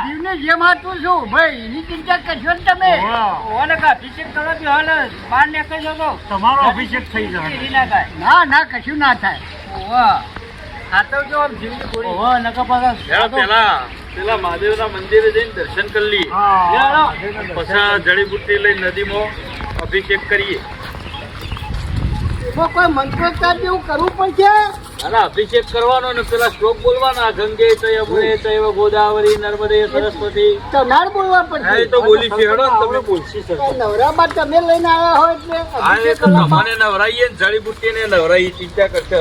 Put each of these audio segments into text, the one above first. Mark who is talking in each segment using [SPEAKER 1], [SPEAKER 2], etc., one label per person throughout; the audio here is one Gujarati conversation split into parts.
[SPEAKER 1] જીવને જેમ હાથું છું ભાઈ એની ચિંતા કરશો ને તમે.
[SPEAKER 2] અભિષેક કરવાથી હાલ બહાર નીકળી જતો
[SPEAKER 3] તમારો અભિષેક થઈ જાય.
[SPEAKER 1] ના ના કશું ના થાય.
[SPEAKER 3] પેલા મહાદેવના મંદિરે જઈને દર્શન કરી લઈએ. પછી જડીબુટ્ટી લઈ નદીમાં અભિષેક કરીએ.
[SPEAKER 1] કોઈ મંત્રોચ્ચાર જેવું કરવું પડશે.
[SPEAKER 3] અને અભિષેક કરવાનો ને પેલા શ્લોક બોલવાના ગંગે ચ યમુને ચૈવ ગોદાવરી નર્મદે સરસ્વતી.
[SPEAKER 1] તો નાર બોલવા પડશે.
[SPEAKER 3] એ તો બોલી છે. હેડો તમે બોલશી સર.
[SPEAKER 1] નવરાબાદ તમે લઈને આવ્યા હોય એટલે
[SPEAKER 3] હા એ તો તમને નવરાઈએ ને જડીબુટ્ટી ને નવરાઈ ચિંતા કરશે.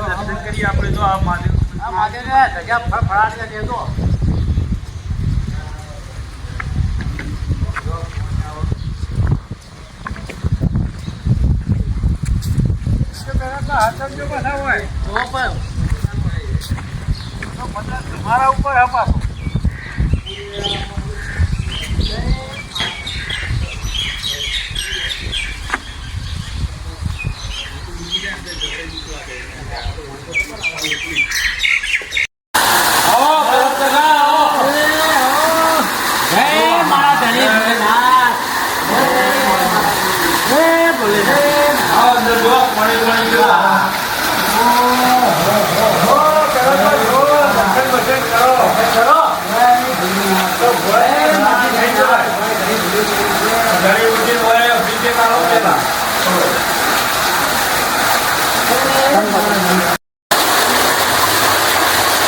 [SPEAKER 3] દર્શન કરીએ આપણે તો આ મહાદેવ. તમારા ઉપર અપાસો.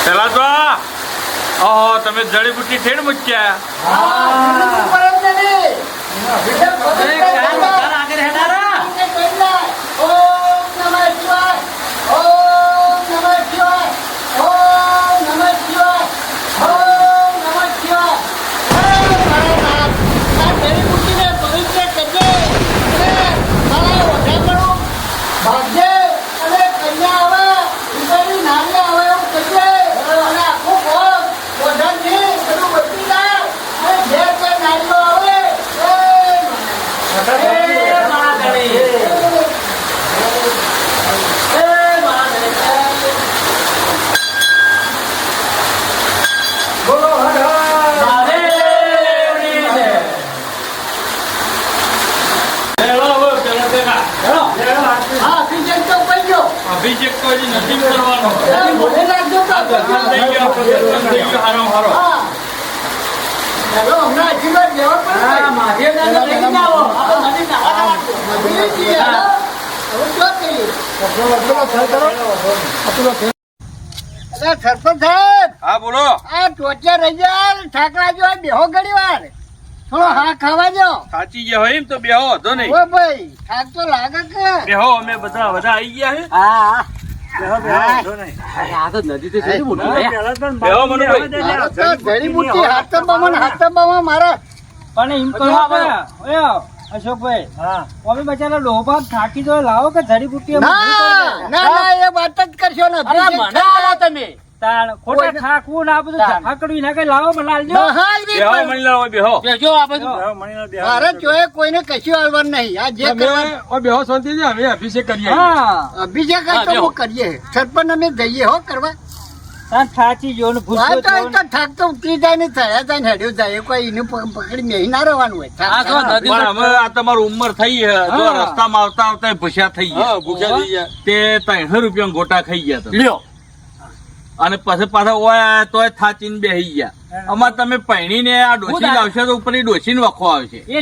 [SPEAKER 3] પેલા તો ઓહો તમે જડીબુટ્ટી થઈને મૂક્યા. અભિષેક તો હજી નથી કરવાનો.
[SPEAKER 1] સરપંચ સાહેબ.
[SPEAKER 3] હા બોલો.
[SPEAKER 1] આ ટોચા રહી જાય ઠાકરા જો બેહો ઘડી વાર થોડો હા ખાવા દો.
[SPEAKER 3] સાચી ગયા હોય એમ તો બેહો હતો નહીં.
[SPEAKER 1] ઓ ભાઈ થાક તો લાગે કે.
[SPEAKER 3] બેહો અમે બધા આવી ગયા છે.
[SPEAKER 1] હા જડીબુટ્ટી હાથમાં મારા
[SPEAKER 2] પણ એમ કહો અશોકભાઈ અમે બચારા લોભા થાકી જો લાવો કે જડીબુટ્ટી
[SPEAKER 1] ના એ વાત જ કરશો ને.
[SPEAKER 2] તમે ખોટા થાકવું ના બધું થાકડું ના કઈ લાવો મને આલજો.
[SPEAKER 1] મારે જોયે કોઈને કશું આવવાનું નહીં. આ જે
[SPEAKER 3] બેહો શાંતિ છે. અમે અભિષેક કરીએ.
[SPEAKER 1] અભિષેક તો કરીએ. સરપંચ અમે જઈએ હો કરવા.
[SPEAKER 2] થાચી જો ને
[SPEAKER 1] થાક તો ઉતરી જાય ને થયા જાય ને હેડ્યો જાય. કોઈ એને પકડી મેહી ના રહેવાનું હોય.
[SPEAKER 3] તમારી ઉંમર થઈ રસ્તામાં આવતા આવતા ભૂસ્યા થઈ ગયા. તે 300 રૂપિયા ગોટા ખાઈ ગયા લ્યો. અને પછી પાછા ઓયા તોય થાચીને બેહી ગયા. અમાર તમે પૈણીને આ ડોસી લાવશો તો ઉપર ડોસી ને વખો આવશે.
[SPEAKER 1] એ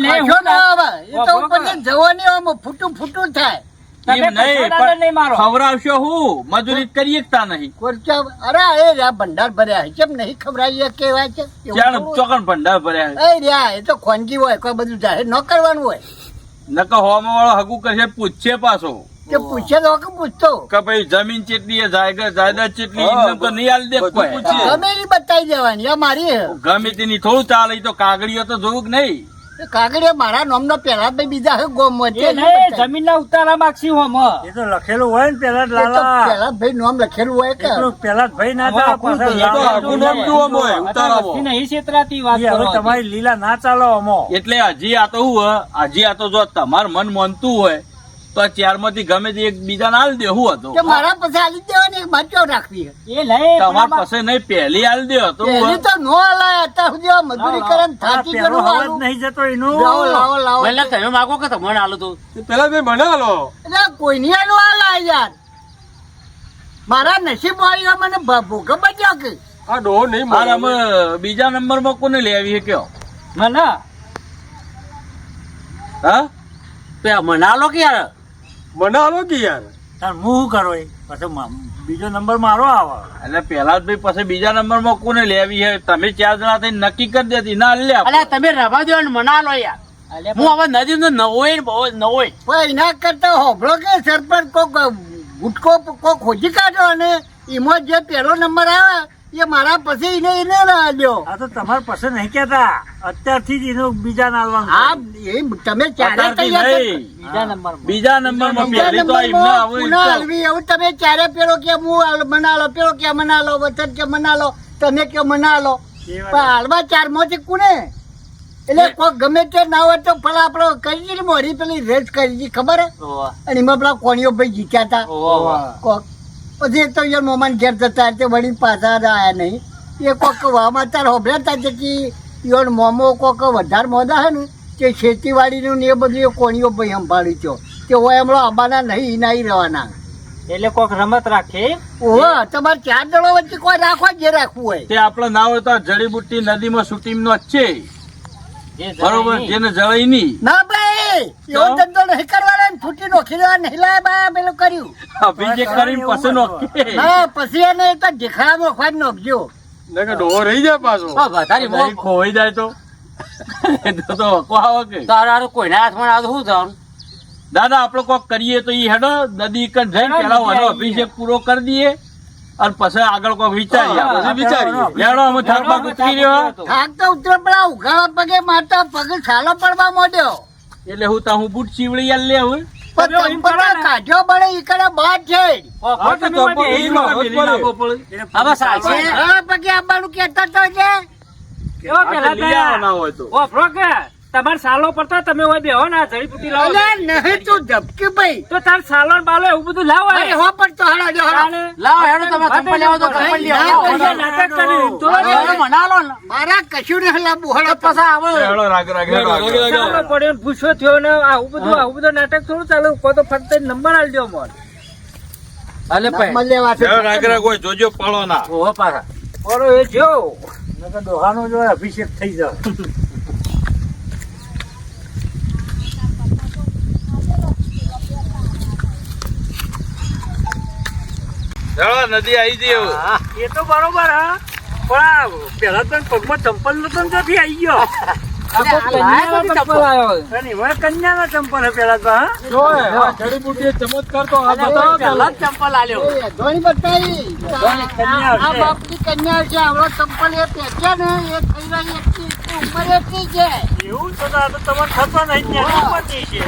[SPEAKER 1] તો ઉપર જવાની ફૂટું ફૂટું થાય.
[SPEAKER 3] ખવડાવશો હું મજૂરી કરી શકતા નહીં.
[SPEAKER 1] અરે એ ભંડાર ભર્યા કેમ નહીં ખવડાવીએ કેવાય છે.
[SPEAKER 3] ચોકન ભંડાર ભર્યા
[SPEAKER 1] એ તો ખોનગી હોય કોઈ બધું જાહેર ન કરવાનું હોય.
[SPEAKER 3] નકર હોમાં વાળો હગું કરશે પૂછશે પાછો
[SPEAKER 1] કે પૂછે તો કે પૂછતો
[SPEAKER 3] કે ભાઈ જમીન ચેટલી જાયદાદ ચેટલી તો નહીં આલી દે.
[SPEAKER 1] ગમે બતાવી દેવાની મારી
[SPEAKER 3] ગમે તેની થોડું ચાલે તો કાગળીઓ તો જોવું કે નહીં.
[SPEAKER 1] કાગળિયા મારા નામનો પેલા ભાઈ બીજા હે ગોમમાં છે.
[SPEAKER 2] એ નહીં, જમીનના ઉતારા માગશી હોમ.
[SPEAKER 4] એ તો લખેલું હોય ને પેલા જ
[SPEAKER 1] એ તો
[SPEAKER 4] લાલા
[SPEAKER 1] પેલા ભાઈ નામ લખેલું હોય કે
[SPEAKER 4] એટલું પેલા જ ભાઈ ના
[SPEAKER 2] હવે
[SPEAKER 4] ચાલે
[SPEAKER 2] આપણું
[SPEAKER 4] પાછા
[SPEAKER 2] ભાઈ
[SPEAKER 4] લાલા
[SPEAKER 3] આપણું નામ જોવા મળે, ઉતારાવો.
[SPEAKER 2] વસ્તી નહીં છેતરાતી વાત
[SPEAKER 4] એ હવે
[SPEAKER 2] કરો.
[SPEAKER 4] તમારી લીલા ના ચાલો અમો
[SPEAKER 3] એટલે હજી આ તો હું હજી આ તો જો તમારું મન માનતું હોય તો આ ચારમાંથી ગમે તે એક બીજાને આલી દે હું હતો
[SPEAKER 1] કે મારા પાસે આલી દેવાની એક બાજુ રાખવી
[SPEAKER 2] એ લઈ
[SPEAKER 3] તમાર પાસે નહીં પહેલી આલી દે તો
[SPEAKER 1] એની તો નો હલાય અત્યાર સુધી આ મજૂરી કરે ને થાકી
[SPEAKER 4] પેલો
[SPEAKER 1] ગયું
[SPEAKER 4] હવે જ
[SPEAKER 1] આલું.
[SPEAKER 4] નહીં જતો એનું
[SPEAKER 1] લાવો લાવો લાવો
[SPEAKER 5] તમે માગો કે તમને આલો તો
[SPEAKER 6] પેલા ભાઈ મને હાલો
[SPEAKER 1] એટલે કોઈની આનું હાલાય યાર મારા નસીબ વાળીઓ મને ભોગ બચ્યો કે
[SPEAKER 6] આ ડોહો નહીં
[SPEAKER 3] હાલ
[SPEAKER 6] મળે.
[SPEAKER 3] અમે બીજા નંબરમાં કોને લઈ આવી છે કયો
[SPEAKER 2] મને
[SPEAKER 3] હા
[SPEAKER 5] તો આ મને આલો કે યાર
[SPEAKER 6] મને હાલો કે યાર
[SPEAKER 4] તાર હું શું કરો એ પછી બીજો નંબર મારો આવે
[SPEAKER 3] એટલે પેલા જ ભાઈ પછી બીજા નંબરમાં કોને લઈ આવી છે તમે 4 જણા થઈને નક્કી કરી દેતી ના લે
[SPEAKER 5] અલ્યા તમે રવા દો ને મને આલો યાર હું હવે નદી નો નવોય ને બહુ નવોય
[SPEAKER 1] પણ એના કરતા હોભળો કે સરપંચ કોક ગુટકો કોક ખોજી કાઢો અને એમાં જે પેલો નંબર આવે એ મારા પછી એને આલ્યો.
[SPEAKER 4] આ તો તમારે પસંદ નહીં કેતા અત્યારથી જ એનું બીજા નાલવાનું
[SPEAKER 1] હા એ તમે ચારે
[SPEAKER 3] અત્યારથી
[SPEAKER 1] તૈયાર
[SPEAKER 3] નહીં.
[SPEAKER 2] બીજા નંબર
[SPEAKER 3] બીજા નંબરમાં
[SPEAKER 1] બીજા
[SPEAKER 3] પહેલી તો એમને
[SPEAKER 1] નંબરમાં
[SPEAKER 3] આવું
[SPEAKER 1] પુનઃ આલવી એવું તમે ચારે પેલો કે હું મનાલો પેલો કે મનાલો વતન કે મનાલો તમે કે મનાલો
[SPEAKER 4] એ વાત.
[SPEAKER 1] પણ હાલમાં ચાર માંથી કોને એટલે કોઈ ગમે તે ના હોય તો પેલા આપડે કરી દીધી મોરી પેલી રેસ કરી દીધી ખબર હે અને એમાં પેલા કોણીઓ ભાઈ જીત્યા હતા કોક પછી એક તો યાર મોમાન ઘેર જતા તે વળી પાછા આયા નહીં એ કોક વામાં તાર હોભળ્યા હતા કે યોર મોમો કોક વધારે મોદા હે ને કે ખેતીવાડીનું ને એ બધું એ કોણીઓ ભાઈ સંભાળ્યું છો કે હોય હમણાં આબાના નહીં ઇનાઈ રહેવાના
[SPEAKER 2] એટલે કોક રમત રાખે
[SPEAKER 1] ઓહો તમારે 4 દળો વચ્ચે કોઈ રાખવા જે રાખવું હોય
[SPEAKER 3] તે આપણે ના હોય તો આ જડીબુટ્ટી નદીમાં શૂટિંગ નો જ છે
[SPEAKER 2] જે
[SPEAKER 3] બરોબર
[SPEAKER 2] જણાય
[SPEAKER 3] જેને જળાય નહીં
[SPEAKER 1] ના ભાઈ એવો ધંધો નહીં કરવાનો ને ફૂટી નોખી દેવા નહીં લાય બા પેલું કર્યું
[SPEAKER 3] અભિષેક કરીને પછી નોખીએ.
[SPEAKER 1] ના પછી એને તો ઢીખડા નોખવા જ નોખજો
[SPEAKER 6] નકર ડોહો રહી જાય પાછો
[SPEAKER 5] વધારે
[SPEAKER 3] દહીં ખોવાઈ જાય તો તો હકો આવે કે
[SPEAKER 5] તારા કોઈના હાથમાં આવે તો શું થવાનું
[SPEAKER 3] દાદા આપણે કોક કરીએ તો ઈ હેડો નદી કન જઈને પેલા ઓનો અભિષેક પૂરો કરી દઈએ અને પછી આગળ કોક વિચારીએ પછી વિચારીએ હેડો અમે થાકમાં ઉતરી રહ્યો
[SPEAKER 1] થાક તો ઉતરે પેલા ઉઘાડા પગે મારતા પગે છાલો પડવા માંડ્યો
[SPEAKER 3] એટલે હું બૂટ સીવડી યાર લે હવે
[SPEAKER 1] પણ ચંપલ કાઢ્યો બળે ઈ કಡೆ બાદ છે
[SPEAKER 5] હવે સાચે
[SPEAKER 1] ઉઘાડા પગે આવવાનું કહેતા તો છે
[SPEAKER 2] એવો પેલા
[SPEAKER 3] લઈ આવવાના હોય તો
[SPEAKER 2] ઓફરો કે તમારે સાલો પડતા તમે હોય બેહો ને આ જડીબુટ્ટી લાવો
[SPEAKER 1] અલ્યા નહીં તું ધબકી ભાઈ
[SPEAKER 2] તો તાર સાલો ને બાલો એવું બધું લાવો
[SPEAKER 1] અરે હો પણ તો હાલો જો હાલો.
[SPEAKER 2] તાણે
[SPEAKER 5] લાવો હેડો તમે ચંપલ લેવો તો ચંપલ લઈ આવો.
[SPEAKER 2] પૈસા નાટક કરી તો
[SPEAKER 5] હેડો મને આલો ને
[SPEAKER 1] મારા કશું નહીં લાવવું હળો
[SPEAKER 5] પછી આવો
[SPEAKER 3] હેડો રાગ
[SPEAKER 2] સાલો પડ્યો ને ભૂસો થયો ને આવું બધું નાટક થોડું ચાલે કો તો ફક્ત નંબર આલજો મોન
[SPEAKER 5] અલે
[SPEAKER 1] નંબર લેવા છે.
[SPEAKER 3] રાગ હોય જોજો પાળો ના
[SPEAKER 5] ઓહો પાછા
[SPEAKER 2] ઓરો એ જો
[SPEAKER 4] નકર ડોહાનો જો અભિષેક થઈ જાય
[SPEAKER 3] હેડો નદી આવી જઈ હવે.
[SPEAKER 4] એ તો બરોબર હા પણ આ પેલા તો પગમાં ચંપલ નતો ને ત્યાંથી આવી ગયો અને એમાં કન્યાના ચંપલ હે પેલા તો હા
[SPEAKER 6] જડીબુટ્ટી ચમત્કાર તો આ
[SPEAKER 5] પેલા જ ચંપલ આલ્યો
[SPEAKER 1] એ ધોણી બતાવી
[SPEAKER 4] કન્યા
[SPEAKER 1] આ
[SPEAKER 4] છે.
[SPEAKER 1] બાપની કન્યા છે આવડો ચંપલ એ પહેર્યા ને એ થઈ રહી એટલી ઉંમર એટલી છે
[SPEAKER 4] એવું તો આ તો તમારે થતો નહીં ત્યાં ઉપરથી છે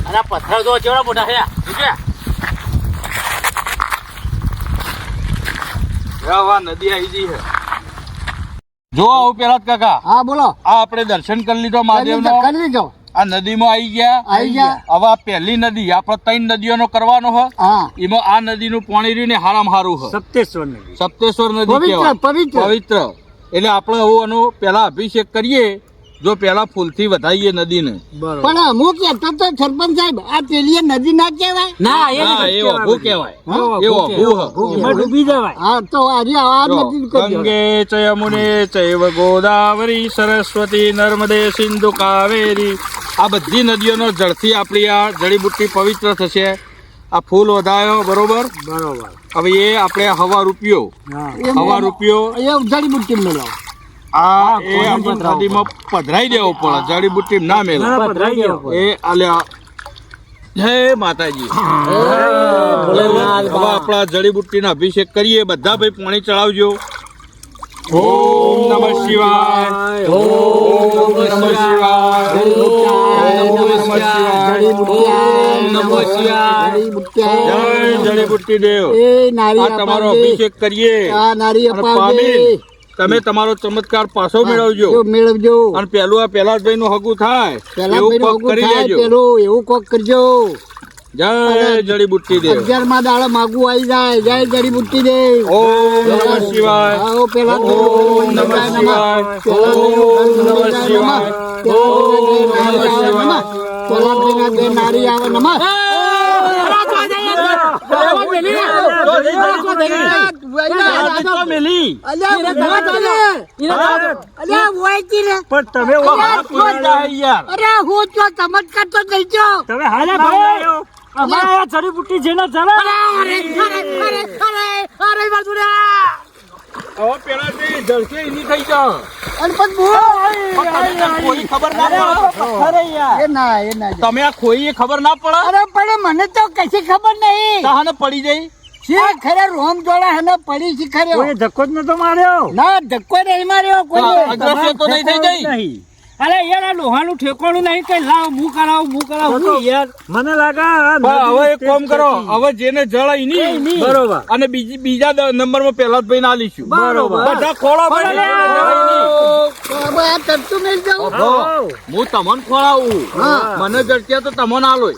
[SPEAKER 5] અને આ પથ્થર જો કેવડા મોટા છે જોજે.
[SPEAKER 3] નદી આવી જઈ છે જો આવું પેલા જ કાકા
[SPEAKER 1] હા બોલો
[SPEAKER 3] આ આપણે દર્શન કરી લીધો મહાદેવ નો
[SPEAKER 1] કરી લીધો
[SPEAKER 3] આ નદીમાં આવી ગયા
[SPEAKER 1] આવી ગયા
[SPEAKER 3] હવે આ પહેલી નદી આપણે 3 નદીઓનો કરવાનો હોય
[SPEAKER 1] હા
[SPEAKER 3] એમાં આ નદીનું પાણી રહ્યું ને હારામાં હારું હોય
[SPEAKER 4] સપ્તેશ્વર નદી
[SPEAKER 3] સપ્તેશ્વર નદી
[SPEAKER 1] પવિત્ર
[SPEAKER 3] કહેવાય
[SPEAKER 1] પવિત્ર
[SPEAKER 3] પવિત્ર એટલે આપણે હવે એનો પેલા અભિષેક કરીએ જો પેલા ફૂલથી વધારીએ નદીને
[SPEAKER 1] પણ અમુક કહેતો તો સરપંચ સાહેબ આ પેલી નદી ના કહેવાય
[SPEAKER 5] ના એ
[SPEAKER 3] હા
[SPEAKER 5] નથી
[SPEAKER 3] એવો ભૂ કહેવાય એવો ભૂ
[SPEAKER 4] એમાં ડૂબી જવાય
[SPEAKER 1] હા તો આજે આ નદી કરી
[SPEAKER 3] ગંગે ચ યમુને ચૈવ ગોદાવરી સરસ્વતી નર્મદે સિંધુ કાવેરી આ બધી નદીઓનો જળથી આપણી આ જડીબુટ્ટી પવિત્ર થશે આ ફૂલ વધાયો બરોબર
[SPEAKER 4] બરોબર
[SPEAKER 3] હવે એ આપણે હવા રૂપિયો
[SPEAKER 4] હા
[SPEAKER 3] હવા રૂપિયો
[SPEAKER 1] એ જડીબુટ્ટી મેળવો
[SPEAKER 3] આ એ આપણે નદીમાં પધરાઈ દેવો પડે જડીબુટ્ટી ના મેળવે
[SPEAKER 4] ના પધરાઈ ગયો
[SPEAKER 3] એ આલ્યા જય માતાજી હવે આપણા જડીબુટ્ટીનો અભિષેક કરીએ બધા ભાઈ પાણી ચડાવજો ઓમ નમઃ શિવાય. ઓમ નમઃ શિવાય. જય જડીબુટ્ટી દેવ. આ તમારો અભિષેક કરીએ અને પામી તમે તમારો ચમત્કાર પાછો મેળવજો. અને પેલું આ પૈલાસભાઈ નું હગું થાય એવું કોક કરી લેજો.
[SPEAKER 1] એવું કોક કરજો.
[SPEAKER 3] જય જડીબુટ્ટી દેવ.
[SPEAKER 1] 11મા દાડે માગું આવી જાય. જય જડીબુટ્ટી દેવ.
[SPEAKER 3] ઓમ નમઃ શિવાય.
[SPEAKER 1] આવો પેલા
[SPEAKER 3] ઓમ નમઃ શિવાય. ઓમ નમઃ શિવાય. ઓમ નમઃ શિવાય.
[SPEAKER 1] નારી આવે નમઃ.
[SPEAKER 4] પણ તમે
[SPEAKER 1] અરે હું તો ચમત્કાર તો નહીં છો.
[SPEAKER 4] તમે હાલે ભાઈ અમારા જડીબુટ્ટી જેને ચાલે
[SPEAKER 3] હવે પેલાથી જળસે એની થઈ જાઓ.
[SPEAKER 1] અને પણ હું
[SPEAKER 3] કોઈ ખબર ના પડે.
[SPEAKER 1] એ ના
[SPEAKER 3] તમે આ ખોઈ ખબર ના પડે.
[SPEAKER 1] અરે પણ મને તો કશી ખબર નહીં.
[SPEAKER 3] તાહને પડી જાય.
[SPEAKER 1] ખરે રોમ જોડા હને પડી છે ખરે.
[SPEAKER 4] કોઈ ધક્કો જ નતો માર્યો.
[SPEAKER 1] ના ધક્કો નહીં માર્યો કોઈ.
[SPEAKER 3] અગ્રસ્ય તો નહીં થઈ જાય.
[SPEAKER 4] નહીં. અરે યાર આ લોહાનું ઠેકોણું નહીં કઈ લાવ હું કરાવું યાર મને લાગે
[SPEAKER 3] હવે એક કામ કરો. હવે જેને જળ નહીં
[SPEAKER 4] બરોબર
[SPEAKER 3] અને બીજા નંબરમાં પેલા ભાઈ ના લીશું.
[SPEAKER 4] બરોબર.
[SPEAKER 3] બધા ખોળા ભાઈ
[SPEAKER 1] હવે આ તરતું નહીં જાઉં.
[SPEAKER 3] હું તમને ખોળાવું. મને જડ્યા તો તમને આલો.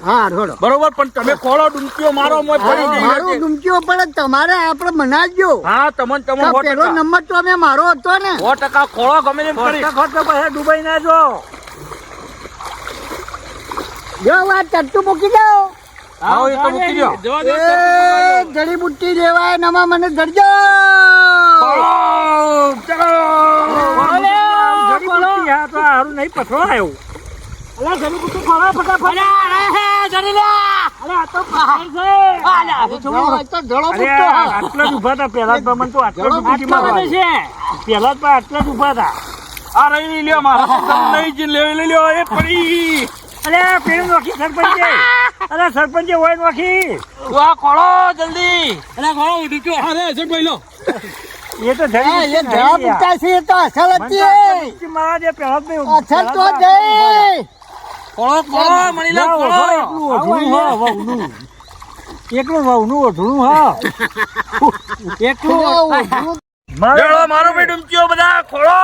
[SPEAKER 1] હા રોડો
[SPEAKER 3] બરોબર. પણ તમે ખોળો ડૂમકીઓ મારો મોય પડી
[SPEAKER 1] મારું
[SPEAKER 3] જાય.
[SPEAKER 1] ડૂમકીઓ પડે તમારે આપણે મનાવજો.
[SPEAKER 3] હા તમને
[SPEAKER 1] તો પેલો નંબર તો અમે મારો હતો ને.
[SPEAKER 3] 100% ખોળો ગમે તેમ કરી.
[SPEAKER 4] ખર્ચો પછી ડુબાઈ ના જો
[SPEAKER 1] જો આ તરતું મૂકી દો.
[SPEAKER 3] આવો એ તો મૂકી દો.
[SPEAKER 1] એ જડીબુટ્ટી દેવાય નમા મને ધરજો.
[SPEAKER 4] જડીબુટ્ટી હા તો હારું નહીં પથરો આવ્યો અલા જડીબુટ્ટી ખોળા ફટાફટ આટલા જ ઉભા હતા પેલા જ મને તો આટલા જ પેલા જ આટલા જ ઉભા હતા
[SPEAKER 3] આ રહી લ્યો મારા નહીં જ લઈ લ્યો એ પડી.
[SPEAKER 4] અરે પેલું નોખી સરપંચ અરે સરપંચે હોય નોખી
[SPEAKER 3] તું આ ખોળો જલ્દી. અરે ખોળો ઉડી ગયો. અરે અજયભાઈ લો.
[SPEAKER 4] એ તો
[SPEAKER 1] એ જવા પૂછતા છે એ તો અસલ હતી.
[SPEAKER 4] મારા જે પેલા જ
[SPEAKER 1] અસલ તો જઈ.
[SPEAKER 3] ખોળો મણીલા ખોળો.
[SPEAKER 4] એકલું વહુનું ઓઢણું હા એકલું
[SPEAKER 3] લેડો મારો ભાઈ ડૂમકીઓ બધા ખોળો.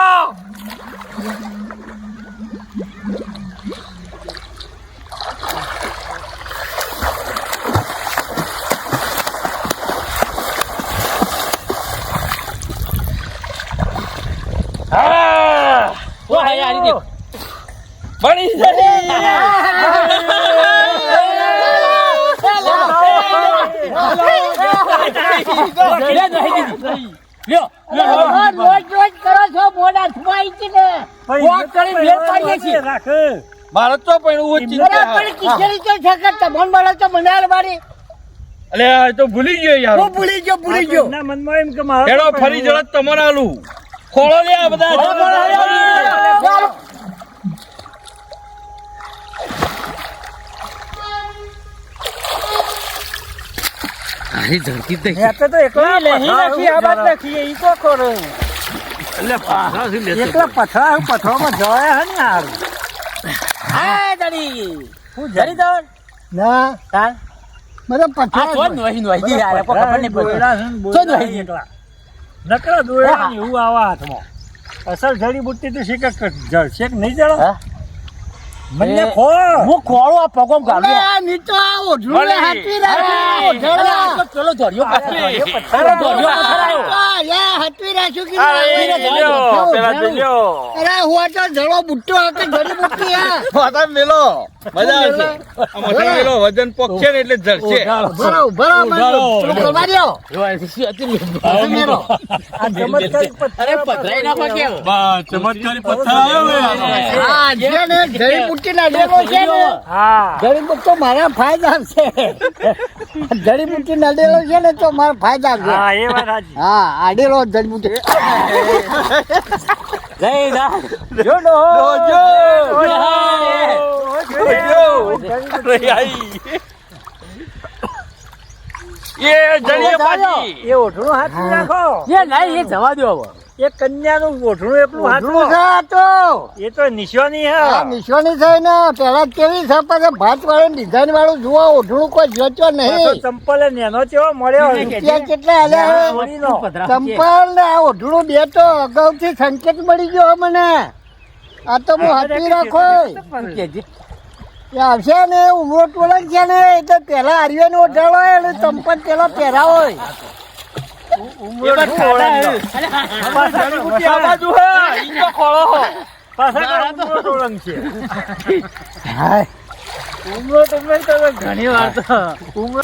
[SPEAKER 3] બની
[SPEAKER 1] રોજ કરો છો મોડા છુપાઈ છે ને. વોક કરી ભેળ પાડીએ છીએ.
[SPEAKER 3] મારે તો પણ
[SPEAKER 1] બરાબર કિશોરી તો છે કે તમોન મળે તો મનાલ મારી.
[SPEAKER 3] અલે આ તો ભૂલી ગયો યાર.
[SPEAKER 1] હું ભૂલી ગયો.
[SPEAKER 4] ના મનમાં એમ કે મારો
[SPEAKER 3] હેડો ફરી જળત તમને આલું. ખોળો લે આ બધા.
[SPEAKER 4] તો એકલા નાખી આ બાદ નાખીએ ઈ તો કરો એકલા પથરામાં જવાય હે ને યાર
[SPEAKER 1] હા જડી. હું જડી દઉં. ના મને પથરા
[SPEAKER 4] નકરા દોડા એવું આવા હાથમાં અસલ જડીબુટ્ટી તો શેક જળશેક નહીં જળો મને ખો
[SPEAKER 5] હું ખોળો આ પગોમ ગાલું
[SPEAKER 1] આ નીચો આ ઓઢળું ને હાચવી રાખો. ઓઢળા.
[SPEAKER 5] પેલો ધોર્યો
[SPEAKER 1] હાચવી રાખ્યું કે
[SPEAKER 3] પેલા જોઈ લ્યો.
[SPEAKER 1] અરે હું તો જળો બુટ્ટો હતો જડીબુટ્ટી આ.
[SPEAKER 3] માથા મેલો મજા આવશે. આ માથા મેલો વજન પોકશે ને એટલે જળશે.
[SPEAKER 5] અરે પધરાઈ નાખો કેમ
[SPEAKER 3] ચમત્કારી પથ્થર આવ્યો ને.
[SPEAKER 1] જડીબુટ્ટી નડેલો છે ને.
[SPEAKER 4] હા
[SPEAKER 1] જડીબુટ્ટી મારા ફાયદા છે. જડીબુટ્ટી નડેલો છે ને તો મારા ફાયદા છે.
[SPEAKER 4] હા એ વાત સાચી
[SPEAKER 1] હા આડેલો જડીબુટ્ટી.
[SPEAKER 4] જો નો
[SPEAKER 3] એ જડીએ પાછી.
[SPEAKER 4] એ ઓઢણું હાથ રાખો
[SPEAKER 5] એ નહીં એ જવા દો હવે
[SPEAKER 4] એ કન્યાનું ઓઢણું એટલું
[SPEAKER 1] ઓઢણું છે
[SPEAKER 4] હાથમાં
[SPEAKER 1] આ તો
[SPEAKER 4] એ તો નિશાની
[SPEAKER 1] આ
[SPEAKER 4] હે
[SPEAKER 1] નિશાની છે ને પેલા કેવી છે પછી ભાત વાળું ડિઝાઇન વાળું જુઓ ઓઢણું કોઈ જોતો
[SPEAKER 4] પાછો
[SPEAKER 1] નહીં
[SPEAKER 4] ચંપલે નેનો ચેવો મળ્યો
[SPEAKER 1] રૂપિયા કેટલા આલ્યા હવે?
[SPEAKER 4] ચોરીનો.
[SPEAKER 1] ચંપલ ને આ ઓઢણું બે તો અગાઉથી સંકેત મળી ગયો મને આ તો હું હાથી રાખો એ આવશે ને ઉમરો ટોળક છે ને એટલે પેલા આર્યન ઓઢાડો અને ચંપલ પેલા પહેરાવો
[SPEAKER 4] ઉમરો શું ઓળંગ્યો? પાછા
[SPEAKER 2] જડીબુટ્ટી આ બાજુ હે, ઈ તો ખોળો હો.
[SPEAKER 4] પાછા ઉમરો ટોળંગ છે
[SPEAKER 1] હાય
[SPEAKER 2] ઉમરો તો નહીં તો ઘણી વાર તો ઉમરો